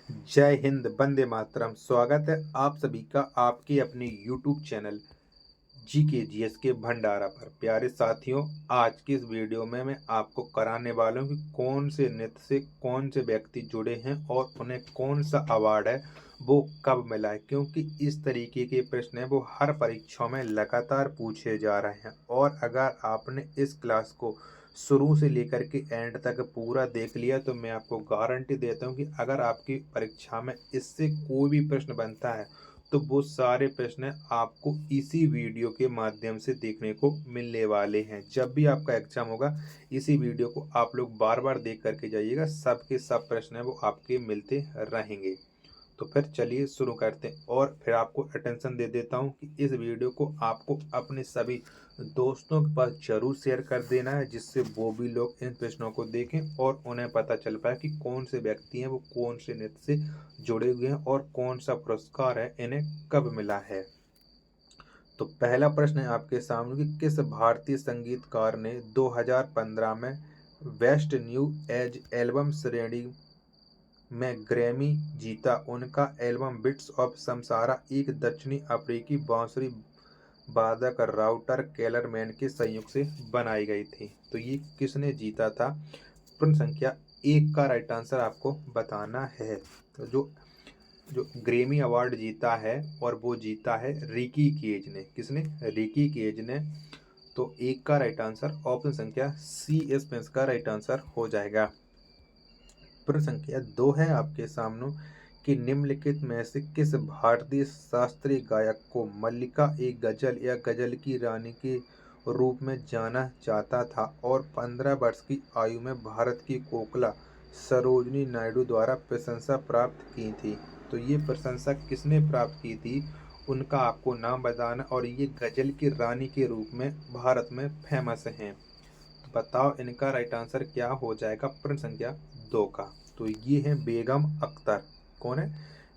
जय हिंद, वंदे मातरम। स्वागत है आप सभी का आपके अपने यूट्यूब चैनल जीके जीएस के भंडारा पर। प्यारे साथियों, आज की इस वीडियो में मैं आपको कराने वाला हूँ कि कौन से नृत्य से कौन से व्यक्ति जुड़े हैं और उन्हें कौन सा अवार्ड है, वो कब मिला है। क्योंकि इस तरीके के प्रश्न है वो हर परीक्षाओं में लगातार पूछे जा रहे हैं। और अगर आपने इस क्लास को शुरू से लेकर के एंड तक पूरा देख लिया तो मैं आपको गारंटी देता हूँ कि अगर आपकी परीक्षा में इससे कोई भी प्रश्न बनता है तो वो सारे प्रश्न आपको इसी वीडियो के माध्यम से देखने को मिलने वाले हैं। जब भी आपका एग्जाम होगा इसी वीडियो को आप लोग बार बार देख करके जाइएगा, सब के सब प्रश्न है वो आपके मिलते रहेंगे। तो फिर चलिए शुरू करते हैं और फिर आपको अटेंशन दे देता हूँ कि इस वीडियो को आपको अपने सभी दोस्तों के पास जरूर शेयर कर देना है, जिससे वो भी लोग इन प्रश्नों को देखें और उन्हें पता चल पाए कि कौन से व्यक्ति हैं वो कौन से नृत्य से जुड़े हुए हैं और कौन सा पुरस्कार है इन्हें कब मिला है। तो पहला प्रश्न है आपके सामने कि किस भारतीय संगीतकार ने 2015 में बेस्ट न्यू एज एल्बम श्रेणी में ग्रैमी जीता। उनका एल्बम बिट्स ऑफ समसारा एक दक्षिणी अफ्रीकी बांसुरी वादक राउटर केलरमैन के संयोग से बनाई गई थी। तो ये किसने जीता था? प्रश्न संख्या एक का राइट आंसर आपको बताना है। तो जो जो ग्रेमी अवार्ड जीता है और वो जीता है रिकी केज ने। किसने? रिकी केज ने। तो एक का राइट आंसर ऑप्शन संख्या सी इसमें इसका राइट आंसर हो जाएगा। प्रश्न संख्या दो है आपके सामने कि निम्नलिखित में से किस भारतीय शास्त्रीय गायक को मल्लिका एक गजल या गजल की रानी के रूप में जाना जाता था और 15 वर्ष की आयु में भारत की कोकिला सरोजिनी नायडू द्वारा प्रशंसा प्राप्त की थी। तो ये प्रशंसा किसने प्राप्त की थी, उनका आपको नाम बताना और ये गजल की रानी के रूप में भारत में फेमस हैं। तो बताओ इनका राइट आंसर क्या हो जाएगा प्रश्न संख्या दो का। तो ये है बेगम अख्तर। कौन है?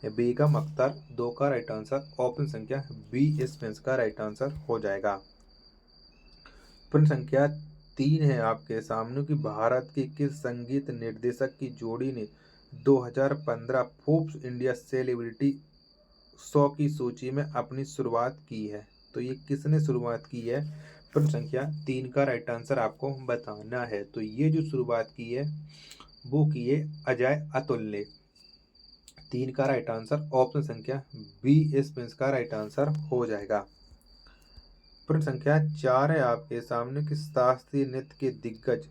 ये बेगम अख्तर। दो का राइट आंसर ऑप्शन संख्या बी इसमें का राइट आंसर हो जाएगा। प्रश्न संख्या तीन है आपके सामने कि भारत के किस संगीत निर्देशक की जोड़ी ने 2015 फोर्ब्स इंडिया सेलिब्रिटी 100 की सूची में अपनी शुरुआत की है। तो ये किसने शुरुआत की है? प्रश्न संख्या तीन का राइट आंसर आपको बताना है। तो ये जो शुरुआत की है वो की है अजय अतुल ने। तीन का राइट आंसर ऑप्शन संख्या बी इसमें इसका राइट आंसर हो जाएगा। प्रश्न संख्या चार है आपके सामने कि शास्त्रीय नृत्य के दिग्गज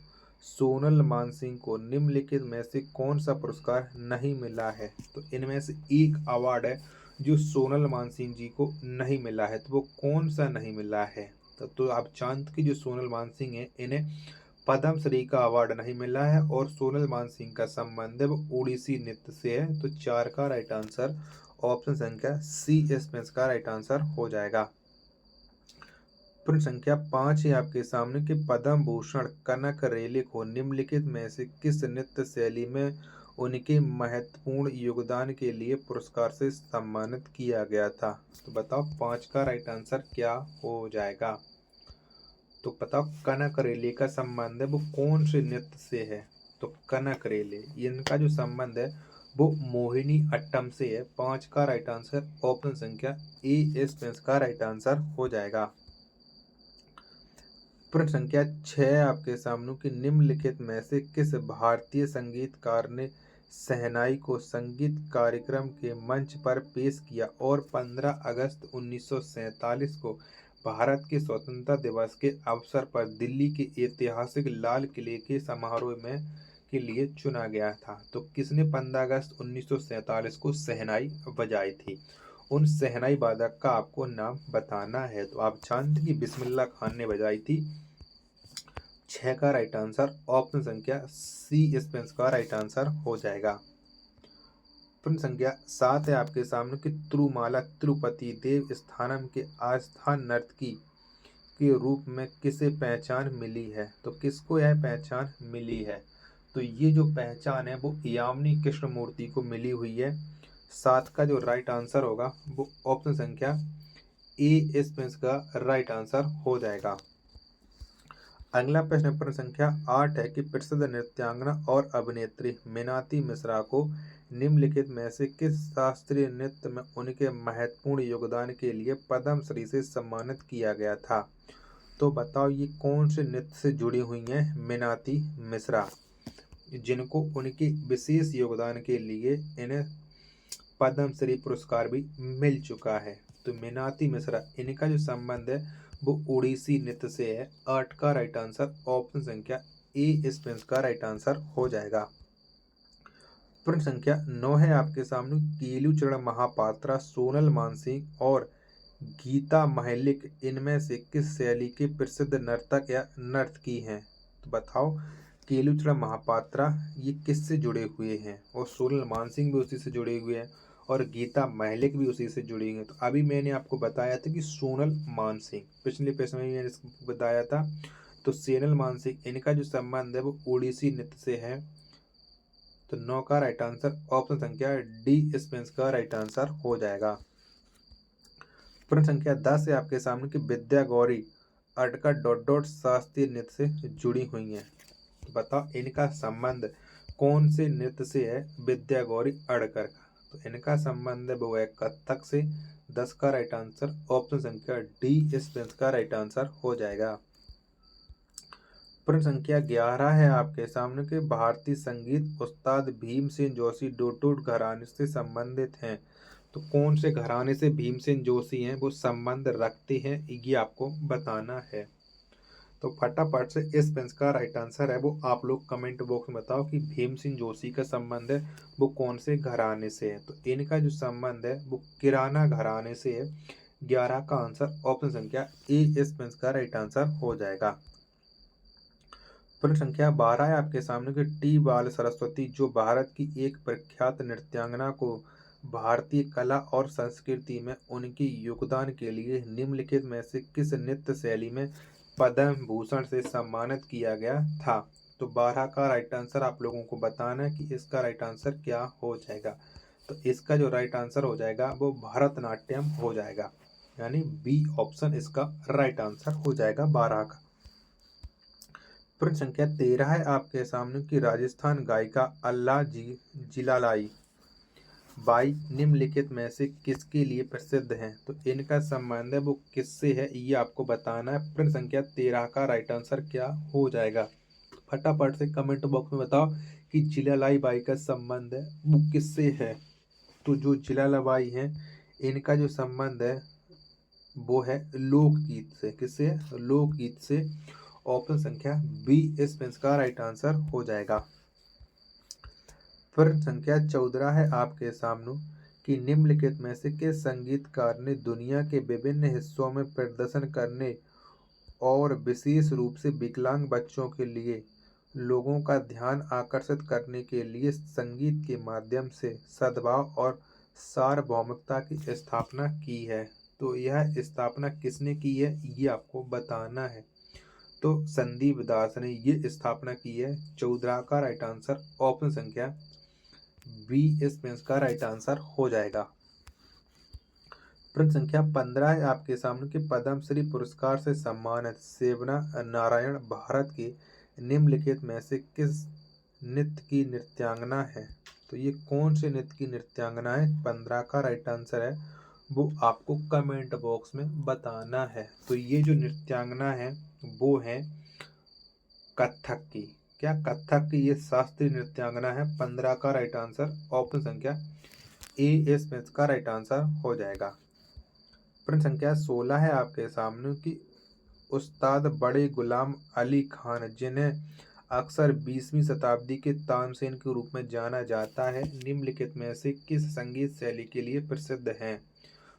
सोनल मानसिंह को निम्नलिखित में से कौन सा पुरस्कार नहीं मिला है। तो इनमें से एक अवार्ड है जो सोनल मानसिंह जी को नहीं मिला है, तो वो कौन सा नहीं मिला है? तो आप जानते कि जो सोनल मानसिंह है इन्हें पद्मश्री का अवार्ड नहीं मिला है और सोनल मानसिंह का संबंध है वो ओडिसी नृत्य से है। तो चार का राइट आंसर ऑप्शन संख्या सी इसमें इसका राइट आंसर हो जाएगा। प्रश्न संख्या पाँच है आपके सामने कि पद्म भूषण कनक रेले को निम्नलिखित में से किस नृत्य शैली में उनके महत्वपूर्ण योगदान के लिए पुरस्कार से सम्मानित किया गया था। तो बताओ पाँच का राइट आंसर क्या हो जाएगा। तो बताओ कनक रेले का संबंध है वो कौन से नृत्य से है? तो कनक रेले इनका जो संबंध है वो मोहिनी अट्टम से है। पाँच का राइट आंसर ऑप्शन संख्या ए इसमें का राइट आंसर हो जाएगा। प्रश्न संख्या छह आपके सामने कि निम्नलिखित में से किस भारतीय संगीतकार ने शहनाई को संगीत कार्यक्रम के मंच पर पेश किया और 15 अगस्त 1947 को भारत के स्वतंत्रता दिवस के अवसर पर दिल्ली के ऐतिहासिक लाल किले के समारोह में के लिए चुना गया था। तो किसने 15 अगस्त 1947 को शहनाई बजाई थी? उन शहनाई वादक का आपको नाम बताना है। तो आप जानते कि बिस्मिल्लाह खान ने बजाई थी। छह का राइट आंसर ऑप्शन संख्या सी इसमें का राइट आंसर हो जाएगा। प्रश्न संख्या सात है आपके सामने कि तिरुमाला तिरुपति देव स्थानम के आस्थान नर्तकी के रूप में किसे पहचान मिली है? तो किसको यह पहचान मिली है? तो ये जो पहचान है वो यामिनी कृष्णमूर्ति को मिली हुई है। सात का जो राइट आंसर होगा वो ऑप्शन संख्या ए इसमें का राइट आंसर हो जाएगा। अगला प्रश्न संख्या 8 है कि प्रसिद्ध नृत्यांगना और अभिनेत्री मीनाती मिश्रा को निम्नलिखित में से किस शास्त्रीय नृत्य में उनके महत्वपूर्ण योगदान के लिए पद्मश्री से सम्मानित किया गया था? तो बताओ ये कौन से नृत्य से जुड़ी हुई हैं मीनाती मिश्रा, जिनको उनके विशेष योगदान के लिए इन्हें पद्मश्री पुरस्कार भी मिल चुका है। तो मीनाती मिश्रा, इनका जो संबंध है वो उड़ीसी नृत्य से है। 8 का राइट आंसर ऑप्शन संख्या ए इस प्रश्न का राइट आंसर हो जाएगा। प्रश्न संख्या 9 है आपके सामने, केलूचरण महापात्रा, सोनल मानसिंह और गीता महलिक इनमें से किस शैली के प्रसिद्ध नर्तक या नर्तकी हैं? तो बताओ केलूचरण महापात्रा ये किससे जुड़े हुए हैं, और सोनल मानसिंह भी उसी से जुड़े हुए हैं और गीता महलिक भी उसी से जुड़ी हैं। तो अभी मैंने आपको बताया था कि सोनल मानसिंह, पिछले प्रश्न में मैंने इसको बताया था। तो सोनल मानसिंह इनका जो संबंध है वो उड़ीसी नृत्य से है। तो 9 का राइट आंसर ऑप्शन संख्या डी इस प्रश्न का राइट आंसर हो जाएगा। प्रश्न संख्या 10 है आपके सामने कि विद्या गौरी अटका डॉट डॉट शास्त्रीय नृत्य से जुड़ी हुई हैं। तो बताओ इनका संबंध कौन से नृत्य से है विद्या गौरी अड़कर का? तो इनका संबंध है वो है कथक से। 10 का राइट आंसर ऑप्शन संख्या डी इस प्रश्न का राइट आंसर हो जाएगा। प्रश्न संख्या 11 है आपके सामने के भारतीय संगीत उस्ताद भीमसेन जोशी डोटोट घराने से संबंधित हैं। तो कौन से घराने से भीमसेन जोशी हैं वो संबंध रखते हैं, ये आपको बताना है। तो फटाफट से इस प्रश्न का राइट आंसर है वो आप लोग कमेंट बॉक्स में बताओ कि भीमसेन जोशी का संबंध है वो कौन से घराने से है। तो इनका जो संबंध है वो किराना घराने से है। 11 का आंसर ऑप्शन संख्या ए इस प्रश्न का राइट आंसर हो जाएगा। प्रश्न संख्या 12 है आपके सामने कि टी बाल सरस्वती जो भारत की एक प्रख्यात नृत्यांगना को भारतीय कला और संस्कृति में उनके योगदान के लिए निम्नलिखित में से किस नृत्य शैली में पद्म भूषण से सम्मानित किया गया था? तो 12 का राइट आंसर आप लोगों को बताना है कि इसका राइट आंसर क्या हो जाएगा। तो इसका जो राइट आंसर हो जाएगा वो भरतनाट्यम हो जाएगा, यानी बी ऑप्शन इसका राइट आंसर हो जाएगा 12 का। प्रश्न संख्या 13 है आपके सामने कि राजस्थान गायिका अल्लाह जी जिलालाई बाई निम्नलिखित में से किसके लिए प्रसिद्ध हैं? तो इनका संबंध है वो किससे है ये आपको बताना है। प्रश्न संख्या 13 का राइट आंसर क्या हो जाएगा? फटाफट से कमेंट बॉक्स में बताओ कि जिलालाई बाई का संबंध है वो किससे है। तो जो जिलालाई है इनका जो संबंध है वो है लोकगीत से। किससे है? लोकगीत से। ऑप्शन संख्या बी इस प्रश्न का राइट आंसर हो जाएगा। प्रश्न संख्या 14 है आपके सामने कि निम्नलिखित में से किस संगीतकार ने दुनिया के विभिन्न हिस्सों में प्रदर्शन करने और विशेष रूप से विकलांग बच्चों के लिए लोगों का ध्यान आकर्षित करने के लिए संगीत के माध्यम से सद्भाव और सार्वभौमिकता की स्थापना की है? तो यह स्थापना किसने की है ये आपको बताना है। तो संदीप दास ने ये स्थापना की है। 14 का राइट आंसर ऑप्शन संख्या बी इस प्रश्न का राइट आंसर हो जाएगा। प्रश्न संख्या 15 है आपके सामने कि पद्मश्री पुरस्कार से सम्मानित सेवना नारायण भारत के निम्नलिखित में से किस नृत्य की नृत्यांगना है? तो ये कौन से नृत्य की नृत्यांगना है? 15 का राइट आंसर है वो आपको कमेंट बॉक्स में बताना है। तो ये जो नृत्यांगना है वो है कथक की। क्या कथक की ये शास्त्रीय नृत्यांगना है? 15 का राइट आंसर ऑप्शन संख्या ए इस प्रश्न का राइट आंसर हो जाएगा। प्रश्न संख्या 16 है आपके सामने कि उस्ताद बड़े गुलाम अली खान जिन्हें अक्सर 20वीं शताब्दी के तानसेन के रूप में जाना जाता है निम्नलिखित में से किस संगीत शैली के लिए प्रसिद्ध हैं?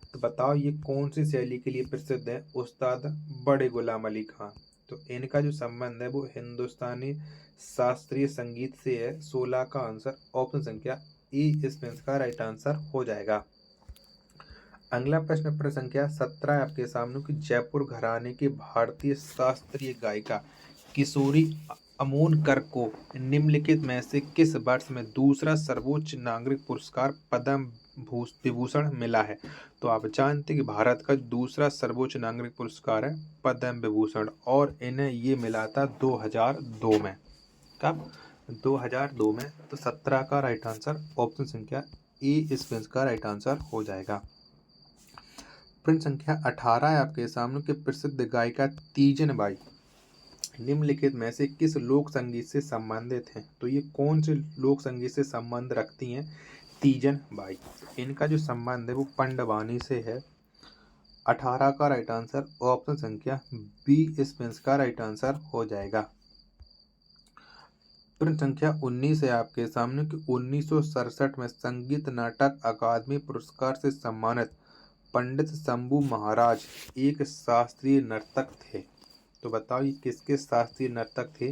तो बताओ ये कौन सी शैली के लिए प्रसिद्ध है उस्ताद बड़े गुलाम अली खान? तो इनका जो संबंध है वो हिंदुस्तानी शास्त्रीय संगीत से है। 16 का आंसर ऑप्शन संख्या ए इस प्रश्न का राइट आंसर हो जाएगा। अगला प्रश्न संख्या 17 आपके सामने कि जयपुर घराने की भारतीय शास्त्रीय गायिका किशोरी अमोनकर को निम्नलिखित में से किस वर्ष में दूसरा सर्वोच्च नागरिक पुरस्कार पद्म विभूषण मिला है। तो आप जानते हैं कि भारत का दूसरा सर्वोच्च नागरिक पुरस्कार है पद्म विभूषण, और इन्हें ये मिला था 2002 में। कब? 2002 में। तो 17 का राइट आंसर ऑप्शन संख्या ए इस का राइट आंसर हो जाएगा। प्रश्न संख्या 18 है आपके सामने कि प्रसिद्ध गायिका तीजन बाई निम्नलिखित में से किस लोक संगीत से संबंधित हैं? तो ये कौन से लोक संगीत से संबंध रखती हैं तीजन बाई? इनका जो संबंध है वो पंडवानी से है। 18 का राइट आंसर ऑप्शन संख्या बी इस का राइट आंसर हो जाएगा। प्रश्न संख्या 19 है आपके सामने कि 1967 में संगीत नाटक अकादमी पुरस्कार से सम्मानित पंडित शंभू महाराज एक शास्त्रीय नर्तक थे। तो बताओ ये किसके शास्त्रीय नर्तक थे?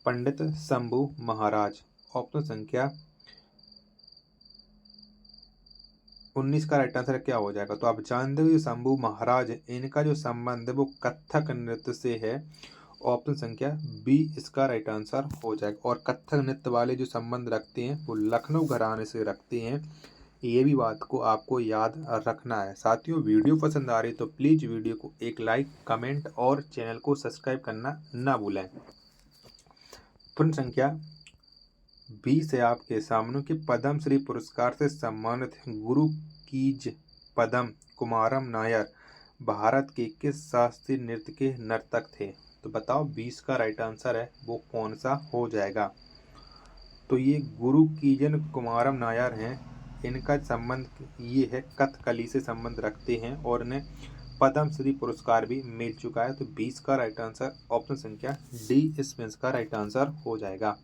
पंडित शंभू महाराज। ऑप्शन संख्या 19 का राइट आंसर क्या हो जाएगा? तो आप जानते हो शंभू महाराज, इनका जो संबंध है वो कथक नृत्य से है। ऑप्शन संख्या बी इसका राइट आंसर हो जाएगा। और कथक नृत्य वाले जो संबंध रखते हैं वो लखनऊ घराने से रखते हैं। ये भी बात को आपको याद रखना है। साथियों, वीडियो पसंद आ रही तो प्लीज़ वीडियो को एक लाइक, कमेंट और चैनल को सब्सक्राइब करना ना भूलें। प्रश्न संख्या 20 है आपके सामने कि पद्म श्री पुरस्कार से सम्मानित गुरु कीज पदम कुमारम नायर भारत के किस शास्त्रीय नृत्य के नर्तक थे? तो बताओ 20 का राइट आंसर है वो कौन सा हो जाएगा? तो ये गुरु कीजन कुमारम नायर हैं। इनका संबंध ये है कथकली से संबंध रखते हैं और इन्हें पद्म श्री पुरस्कार भी मिल चुका है। तो 20 का राइट आंसर ऑप्शन संख्या डी इस का राइट आंसर हो जाएगा।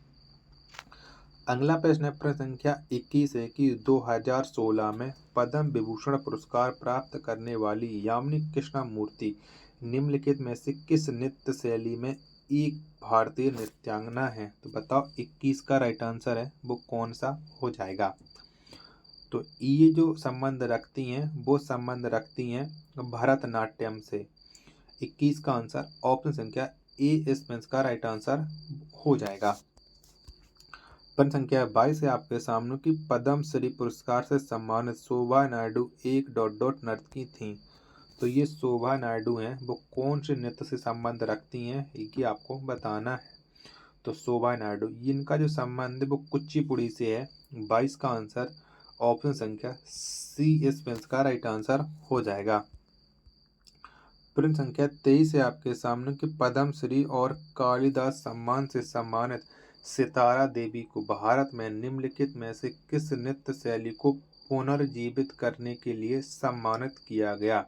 अगला प्रश्न है प्रश्न संख्या 21 है कि 2016 में पद्म विभूषण पुरस्कार प्राप्त करने वाली यामिनी कृष्णमूर्ति निम्नलिखित में से किस नृत्य शैली में एक भारतीय नृत्यांगना है? तो बताओ 21 का राइट आंसर है वो कौन सा हो जाएगा? तो ये जो संबंध रखती हैं वो संबंध रखती हैं भरतनाट्यम से। 21 का आंसर ऑप्शन संख्या ए इस का राइट आंसर हो जाएगा। प्रश्न संख्या 22 है आपके सामने कि पद्म श्री पुरस्कार से सम्मानित शोभा नायडू एक नर्तकी थी। तो ये शोभा नायडू हैं वो कौन से नृत्य से संबंध रखती हैं ये आपको बताना है। तो शोभा नायडू, इनका जो संबंध है वो कुचिपुड़ी से है। 22 का आंसर ऑप्शन संख्या सी इस का राइट आंसर हो जाएगा। प्रश्न संख्या 23 है आपके सामने कि पद्म श्री और कालिदास सम्मान से सम्मानित सितारा देवी को भारत में निम्नलिखित में से किस नृत्य शैली को पुनर्जीवित करने के लिए सम्मानित किया गया?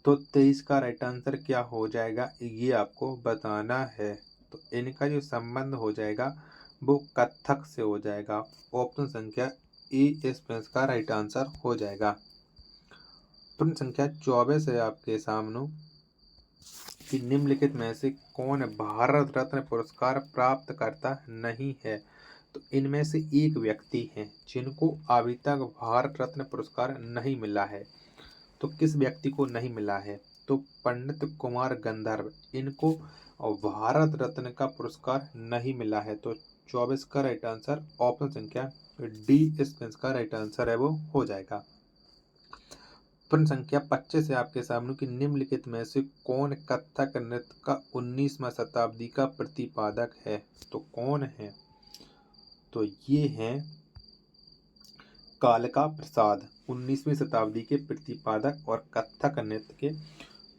तो 23 का राइट आंसर क्या हो जाएगा ये आपको बताना है। तो इनका जो संबंध हो जाएगा वो कथक से हो जाएगा। ऑप्शन संख्या ए इस का राइट आंसर हो जाएगा। प्रश्न संख्या 24 है आपके सामने कि निम्नलिखित में से कौन भारत रत्न पुरस्कार प्राप्त करता नहीं है? तो इनमें से एक व्यक्ति हैं जिनको अभी तक भारत रत्न पुरस्कार नहीं मिला है। तो किस व्यक्ति को नहीं मिला है? तो पंडित कुमार गंधर्व, इनको भारत रत्न का पुरस्कार नहीं मिला है। तो 24 का राइट आंसर ऑप्शन संख्या डी इस का राइट आंसर है वो हो जाएगा। प्रश्न संख्या 25 है आपके सामने कि निम्नलिखित में से कौन कथक नृत्य का 19वीं शताब्दी का प्रतिपादक है? तो कौन है? तो ये हैं कालका प्रसाद, 19वीं शताब्दी के प्रतिपादक और कथक नृत्य के।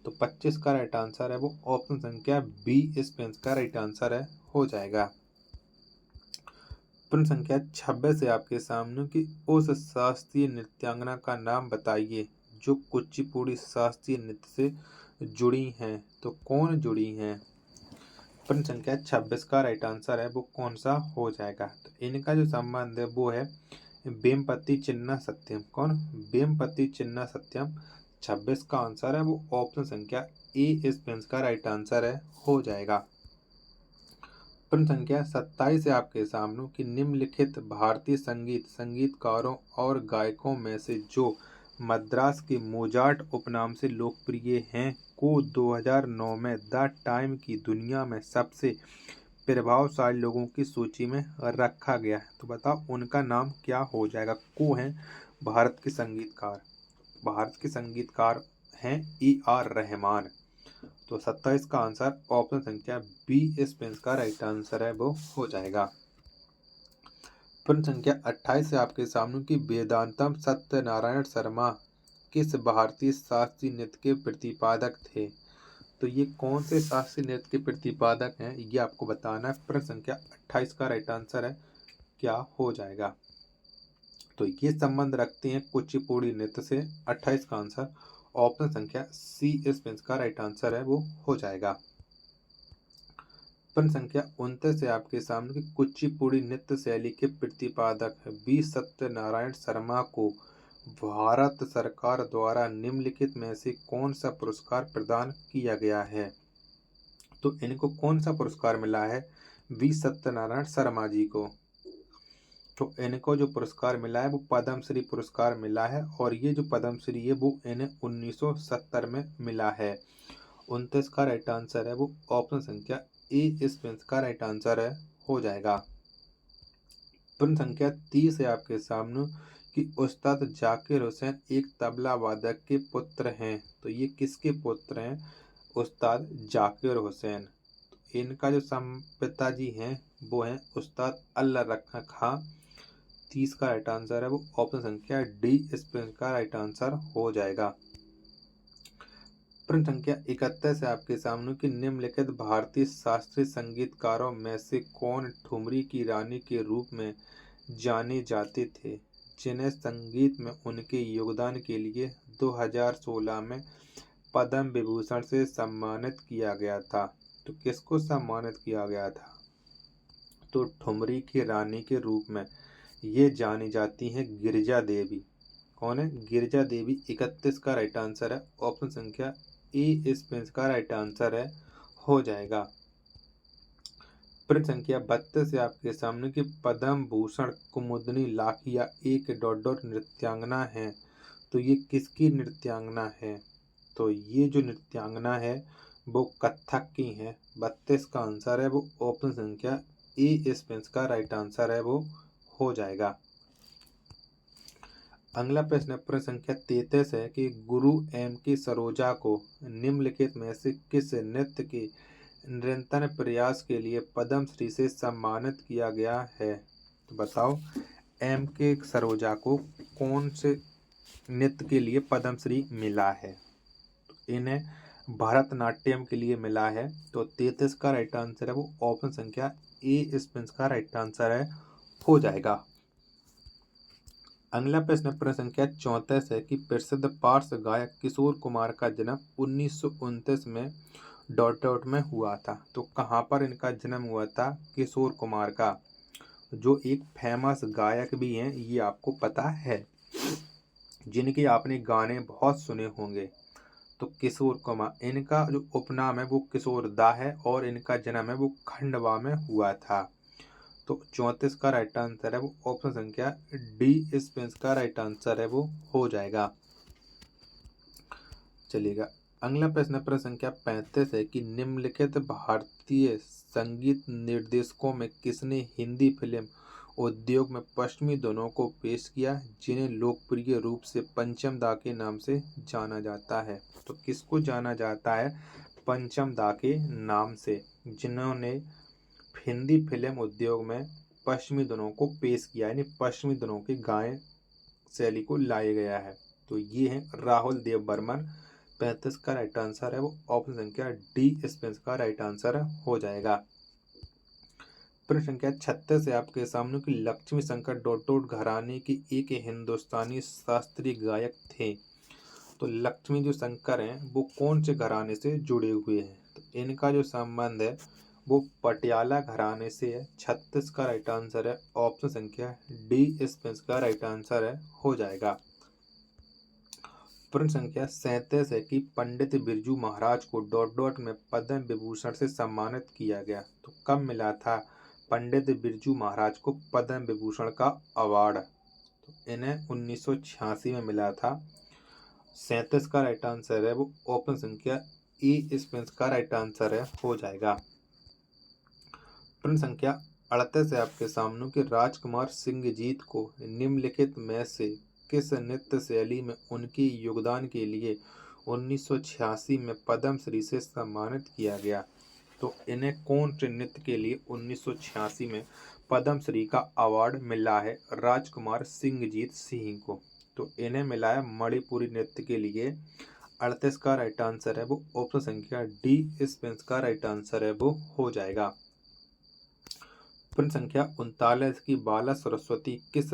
तो 25 का राइट आंसर है वो ऑप्शन संख्या बी इस का राइट आंसर है हो जाएगा। प्रश्न संख्या 26 है आपके सामने कि उस शास्त्रीय नृत्यांगना का नाम बताइए जो कुचिपुड़ी शास्त्रीय नृत्य से जुड़ी हैं। तो कौन जुड़ी हैं? प्रश्न संख्या 26 का राइट आंसर है वो कौन सा हो जाएगा? तो इनका जो संबंध है वो है वेम्पति चिन्ना सत्यम। कौन? वेम्पति चिन्ना सत्यम। 26 का आंसर है वो ऑप्शन संख्या ए इस का राइट आंसर है हो जाएगा। प्रश्न संख्या 27 है आपके सामने कि निम्नलिखित भारतीय संगीतकारों और गायकों में से जो मद्रास के मोजार्ट उपनाम से लोकप्रिय हैं को 2009 में द टाइम की दुनिया में सबसे प्रभावशाली लोगों की सूची में रखा गया है। तो बताओ उनका नाम क्या हो जाएगा। को हैं भारत के संगीतकार। भारत के संगीतकार हैं AR रहमान। तो 27 का आंसर ऑप्शन संख्या बी इस पेंस का राइट आंसर है, वो हो जाएगा। प्रश्न संख्या 28 से आपके सामने की वेदांतम सत्यनारायण शर्मा किस भारतीय शास्त्रीय नृत्य के प्रतिपादक थे। तो ये कौन से शास्त्रीय नृत्य के प्रतिपादक हैं, ये आपको बताना है। प्रश्न संख्या 28 का राइट आंसर है क्या हो जाएगा। तो ये संबंध रखते हैं कुचिपुड़ी नृत्य से। 28 का आंसर ऑप्शन संख्या सी इस पेंस का राइट आंसर है, वो हो जाएगा। प्रश्न संख्या 29 से आपके सामने की कुचिपुड़ी नृत्य शैली के प्रतिपादक बी सत्यनारायण शर्मा को भारत सरकार द्वारा निम्नलिखित में से कौन सा पुरस्कार प्रदान किया गया है। तो इनको कौन सा पुरस्कार मिला है वी सत्यनारायण शर्मा जी को। तो इनको जो पुरस्कार मिला है वो पद्मश्री पुरस्कार मिला है, और ये जो पद्मश्री है वो इन्हें 1970 में मिला है। 29 का राइट आंसर है वो ऑप्शन संख्या ए इस पेंस का राइट आंसर है, हो जाएगा। प्रश्न संख्या 30 है आपके सामने कि उस्ताद जाकिर हुसैन एक तबला वादक के पुत्र हैं। तो ये किसके पुत्र हैं, उस्ताद जाकिर हुसैन। तो इनका जो पिताजी हैं वो हैं उस्ताद अल्लाह रखा खां। 30 का राइट आंसर है वो ऑप्शन संख्या डी इस प्रश्न का राइट आंसर हो जाएगा। प्रश्न संख्या 31 है आपके सामने कि निम्नलिखित भारतीय शास्त्रीय संगीतकारों में से कौन ठुमरी की रानी के रूप में जाने जाते थे, जिन्हें संगीत में उनके योगदान के लिए 2016 में पद्म विभूषण से सम्मानित किया गया था। तो किसको सम्मानित किया गया था, तो ठुमरी की रानी के रूप में ये जानी जाती हैं गिरिजा देवी। कौन है, गिरिजा देवी। 31 का राइट आंसर है ऑप्शन संख्या ए इस पेंस का राइट आंसर है, हो जाएगा। प्रश्न संख्या 32 से आपके सामने की पद्म भूषण कुमुदनी लाखिया एक डॉट नृत्यांगना है। तो ये किसकी नृत्यांगना है, तो ये जो नृत्यांगना है वो कथक की है। 32 का आंसर है वो ऑप्शन संख्या ए इस पेंस का राइट आंसर है, वो हो जाएगा। अगला प्रश्न प्रश्न संख्या 33 है कि गुरु M.K. सरोजा को निम्नलिखित में से किस नृत्य के निरंतर प्रयास के लिए पद्मश्री से सम्मानित किया गया है। तो बताओ M.K. सरोजा को कौन से नृत्य के लिए पद्मश्री मिला है। तो इन्हें भरतनाट्यम के लिए मिला है। तो 33 का राइट आंसर है वो ऑप्शन संख्या ए इस पेंस का राइट आंसर है, हो जाएगा। अगला प्रश्न प्रश्न संख्या 34 है कि प्रसिद्ध पार्श्व गायक किशोर कुमार का जन्म 1929 में डॉट में हुआ था। तो कहाँ पर इनका जन्म हुआ था किशोर कुमार का, जो एक फेमस गायक भी हैं, ये आपको पता है, जिनके आपने गाने बहुत सुने होंगे। तो किशोर कुमार, इनका जो उपनाम है वो किशोर दा है, और इनका जन्म है वो खंडवा में हुआ था। तो 34 का राइट आंसर है वो ऑप्शन संख्या डी इस पेंस का राइट आंसर है, वो हो जाएगा। चलिएगा अगला प्रश्न प्रश्न संख्या 35 है कि निम्नलिखित भारतीय संगीत निर्देशकों में किसने हिंदी फिल्म उद्योग में पश्चिमी धुनों को पेश किया, जिन्हें लोकप्रिय रूप से पंचम दा के नाम से जाना जाता है। तो किसको जाना जाता है पंचम दा के नाम से, जिन्होंने हिंदी फिल्म उद्योग में पश्चिमी धुनों को पेश किया, यानी पश्चिमी धुनों की गायन शैली को लाया गया है। तो ये है राहुल देव बर्मन। 35 का राइट आंसर है वो ऑप्शन संख्या डी इस पेंस का राइट आंसर हो जाएगा। प्रश्न संख्या 36 से आपके सामने की लक्ष्मी शंकर डॉट घराने की एक हिंदुस्तानी शास्त्रीय गायक थे। तो लक्ष्मी जो शंकर हैं वो कौन से घराने से जुड़े हुए हैं। तो इनका जो संबंध है वो पटियाला घराने से है। 36 का राइट आंसर है ऑप्शन संख्या डी इस पेंस का राइट आंसर है, हो जाएगा। प्रश्न संख्या 37 है कि पंडित बिरजू महाराज को डॉट में पद्म विभूषण से सम्मानित किया गया। तो कब मिला था पंडित बिरजू महाराज को पद्म विभूषण का अवार्ड। तो इन्हें 1986 में मिला था। 37 का राइट आंसर है वो ऑप्शन संख्या ए इस पेंस का राइट आंसर है, हो जाएगा। प्रश्न संख्या 38 है आपके सामने कि राजकुमार सिंहजीत को निम्नलिखित में से किस नृत्य शैली में उनके योगदान के लिए 1986 में पद्मश्री से सम्मानित किया गया। तो इन्हें कौन से नृत्य के लिए 1986 में पद्मश्री का अवार्ड मिला है राजकुमार सिंहजीत सिंह को? तो इन्हें मिला है मणिपुरी नृत्य के लिए। 38 का राइट आंसर है वो ऑप्शन संख्या डी। इस का राइट आंसर है वो हो जाएगा। प्रश्न संख्या 39 की बाला सरस्वती किस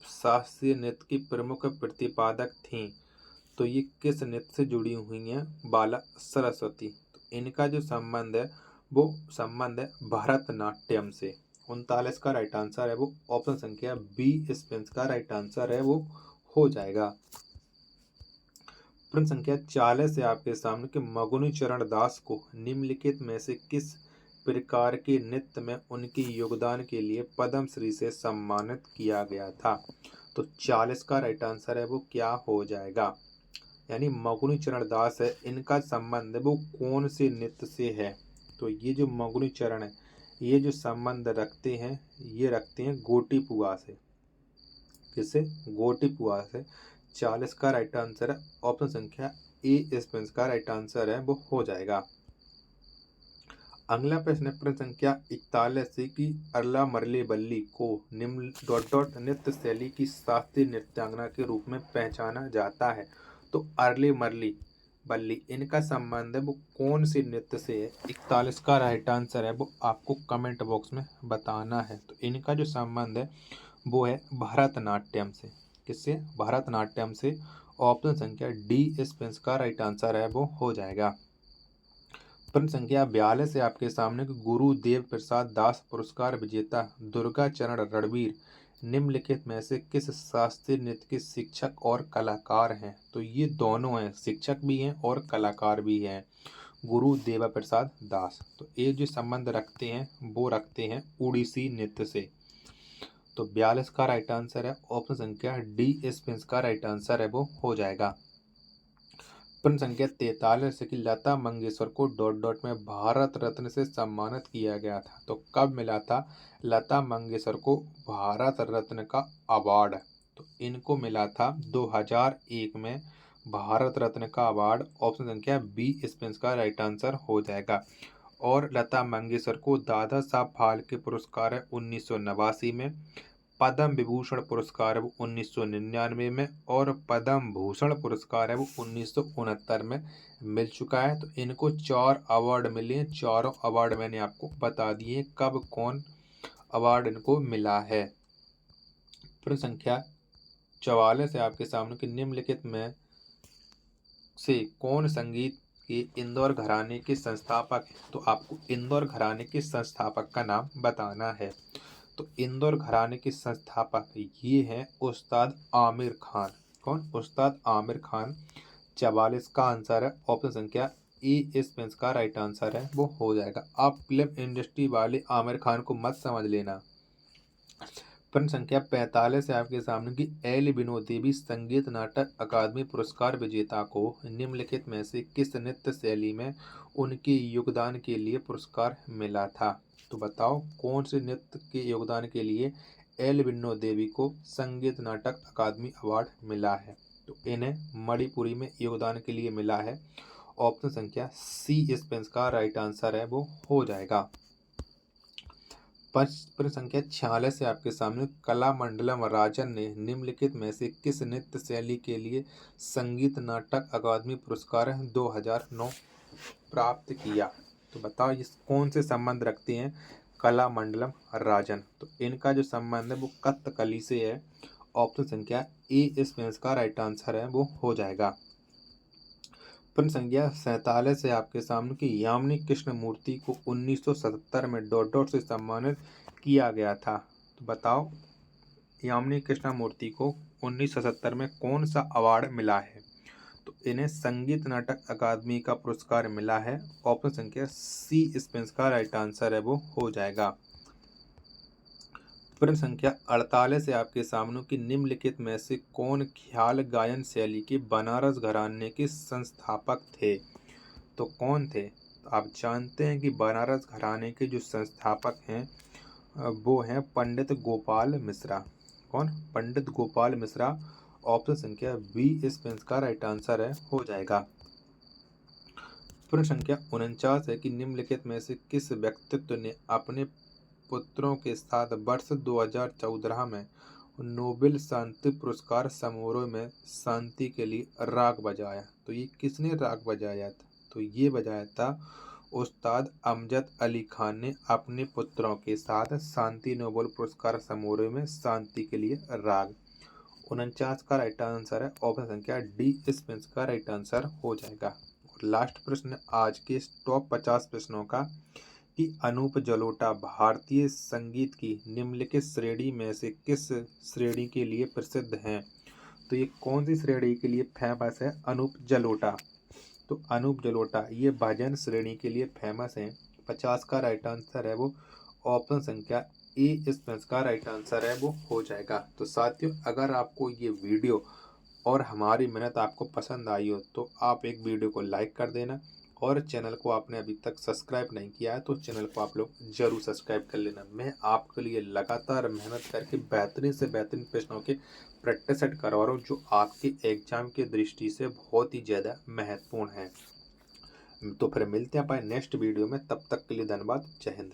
शास्त्रीय नृत्य की प्रमुख प्रतिपादक थीं? तो ये किस नृत्य से जुड़ी हुई हैं बाला सरस्वती? तो इनका जो संबंध है वो संबंध है भरतनाट्यम से। 39 का राइट आंसर है वो ऑप्शन संख्या बी। इस का राइट आंसर है वो हो जाएगा। प्रश्न संख्या 40 है आपके सामने कि मगुनी चरण दास को निम्नलिखित में से किस प्रकार के नृत्य में उनके योगदान के लिए पद्मश्री से सम्मानित किया गया था? तो 40 का राइट आंसर है वो क्या हो जाएगा? यानी मगुनी चरण दास है, इनका संबंध है वो कौन से नृत्य से है? तो ये जो मगुनी चरण है ये जो संबंध रखते हैं ये रखते हैं गोटीपुआ से। किससे? गोटीपुआ से। 40 का राइट आंसर है ऑप्शन संख्या ए। इस का राइट आंसर है वो हो जाएगा। अगला प्रश्न है प्रश्न संख्या 41 से कि अरला मरले बल्ली को निम्न नृत्य शैली की शास्त्रीय नृत्यांगना के रूप में पहचाना जाता है। तो अरले मरली बल्ली इनका संबंध है वो कौन से नृत्य से है? 41 का राइट आंसर है वो आपको कमेंट बॉक्स में बताना है। तो इनका जो संबंध है वो है भरतनाट्यम से। किससे? भरतनाट्यम से। ऑप्शन संख्या डी। इस का राइट आंसर है वो हो जाएगा। प्रश्न संख्या 42 है आपके सामने कि गुरुदेव प्रसाद दास पुरस्कार विजेता दुर्गा चरण रणवीर निम्नलिखित में से किस शास्त्रीय नृत्य के शिक्षक और कलाकार हैं? तो ये दोनों हैं, शिक्षक भी हैं और कलाकार भी हैं, गुरुदेव प्रसाद दास। तो ये जो संबंध रखते हैं वो रखते हैं उड़ीसी नृत्य से। तो 42 का राइट आंसर है ऑप्शन संख्या डी। इस का राइट आंसर है वो हो जाएगा। प्रश्न संख्या 43 है कि लता मंगेशकर को में भारत रत्न से सम्मानित किया गया था। तो कब मिला था लता मंगेशकर को भारत रत्न का अवार्ड? तो इनको मिला था 2001 में भारत रत्न का अवार्ड। ऑप्शन संख्या बी। इस का राइट आंसर हो जाएगा। और लता मंगेशकर को दादा साहब फाल्के पुरस्कार है 1989 में, पद्म विभूषण पुरस्कार है वो 1999 में, और पद्म भूषण पुरस्कार है वो 1969 में मिल चुका है। तो इनको 4 अवार्ड मिले हैं। चारों अवार्ड मैंने आपको बता दिए कब कौन अवार्ड इनको मिला है। प्रश्न संख्या 44 है आपके सामने कि निम्नलिखित में से कौन संगीत के इंदौर घराने के संस्थापक हैं? तो आपको इंदौर घराने के संस्थापक का नाम बताना है। तो इंदौर घराने के संस्थापक ये हैं उस्ताद आमिर खान। कौन? उस्ताद आमिर खान। 44 का आंसर है ऑप्शन संख्या ए। इस का राइट आंसर है वो हो जाएगा। आप फिल्म इंडस्ट्री वाले आमिर खान को मत समझ लेना। प्रश्न संख्या 45 है आपके सामने की एल विनोद देवी संगीत नाटक अकादमी पुरस्कार विजेता को निम्नलिखित में से किस नृत्य शैली में उनके योगदान के लिए पुरस्कार मिला था? तो बताओ कौन से नृत्य के योगदान के लिए एल विनोद देवी को संगीत नाटक अकादमी अवार्ड मिला है? तो इन्हें मणिपुरी में योगदान के लिए मिला है। ऑप्शन संख्या सी। इस का राइट आंसर है वो हो जाएगा। प्रश्न संख्या 46 है आपके सामने कलामंडलम राजन ने निम्नलिखित में से किस नृत्य शैली के लिए संगीत नाटक अकादमी पुरस्कार 2009 प्राप्त किया? तो बताओ ये कौन से संबंध रखते हैं कलामंडलम राजन? तो इनका जो संबंध है वो कथकली से है। ऑप्शन संख्या ए। इस का राइट आंसर है वो हो जाएगा। प्रश्न संख्या 47 है आपके सामने कि यामिनी कृष्णमूर्ति को 1977 में से सम्मानित किया गया था। तो बताओ यामिनी कृष्णमूर्ति को 1977 में कौन सा अवार्ड मिला है? तो इन्हें संगीत नाटक अकादमी का पुरस्कार मिला है। ऑप्शन संख्या सी। इस का राइट आंसर है वो हो जाएगा। प्रश्न संख्या 48 है आपके सामने कि निम्नलिखित में से कौन ख्याल गायन शैली के बनारस घराने के संस्थापक थे? तो कौन थे? तो आप जानते हैं कि बनारस घराने के जो संस्थापक हैं वो हैं पंडित गोपाल मिश्रा। कौन? पंडित गोपाल मिश्रा। ऑप्शन संख्या बी इस प्रश्न का राइट आंसर है हो जाएगा। प्रश्न संख्या 49 है कि निम्नलिखित में से किस व्यक्तित्व ने अपने पुत्रों के साथ वर्ष 2014 में नोबेल शांति पुरस्कार समारोह में शांति के लिए राग बजाया? तो ये किसने राग बजाया था? तो ये बजाया था उस्ताद अमजद अली खान ने अपने पुत्रों के साथ शांति नोबेल पुरस्कार समारोह में शांति के लिए राग। 49 का राइट आंसर है ऑप्शन संख्या डी इस प्रश्न का राइट आंसर हो जाएगा। और लास्ट प्रश्न आज के टॉप 50 प्रश्नों का कि अनूप जलोटा भारतीय संगीत की निम्नलिखित श्रेणी में से किस श्रेणी के लिए प्रसिद्ध हैं? तो ये कौन सी श्रेणी के लिए फेमस है अनूप जलोटा? तो अनूप जलोटा ये भजन श्रेणी के लिए फेमस हैं। 50 का राइट आंसर है वो ऑप्शन संख्या ए इस प्रश्न का राइट आंसर है वो हो जाएगा। तो साथियों, अगर आपको ये वीडियो और हमारी मेहनत आपको पसंद आई हो तो आप एक वीडियो को लाइक कर देना, और चैनल को आपने अभी तक सब्सक्राइब नहीं किया है तो चैनल को आप लोग जरूर सब्सक्राइब कर लेना। मैं आपके लिए लगातार मेहनत करके बेहतरीन से बेहतरीन प्रश्नों के प्रैक्टिस सेट करवा रहा हूँ जो आपके एग्जाम के दृष्टि से बहुत ही ज़्यादा महत्वपूर्ण है। तो फिर मिलते हैं अपने नेक्स्ट वीडियो में, तब तक के लिए धन्यवाद। जय हिंद।